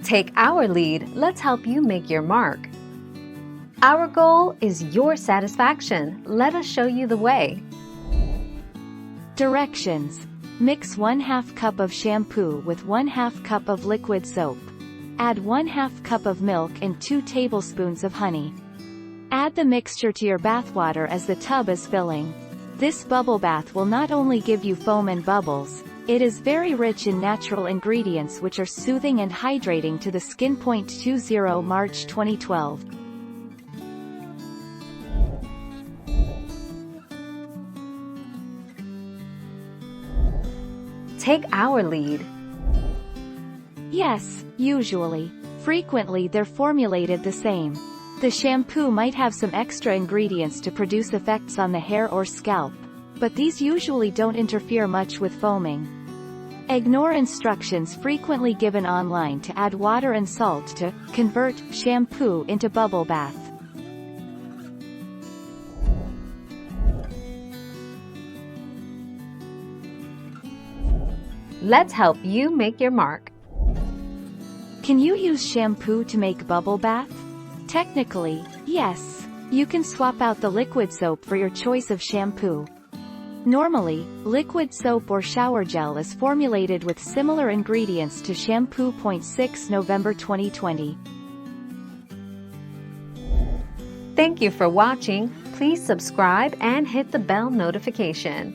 Take our lead, let's help you make your mark. Our goal is your satisfaction. Let us show you the way. Directions. Mix 1/2 cup of shampoo with 1/2 cup of liquid soap. Add 1/2 cup of milk and 2 tablespoons of honey. Add the mixture to your bathwater as the tub is filling. This bubble bath will not only give you foam and bubbles, it is very rich in natural ingredients which are soothing and hydrating to the skin. 20 March 2012. Take our lead. Yes, usually. Frequently they're formulated the same. The shampoo might have some extra ingredients to produce effects on the hair or scalp, but these usually don't interfere much with foaming. Ignore instructions frequently given online to add water and salt to convert shampoo into bubble bath. Let's help you make your mark. Can you use shampoo to make bubble bath? Technically, yes. You can swap out the liquid soap for your choice of shampoo. Normally, liquid soap or shower gel is formulated with similar ingredients to shampoo. 6 November 2020. Thank you for watching. Please subscribe and hit the bell notification.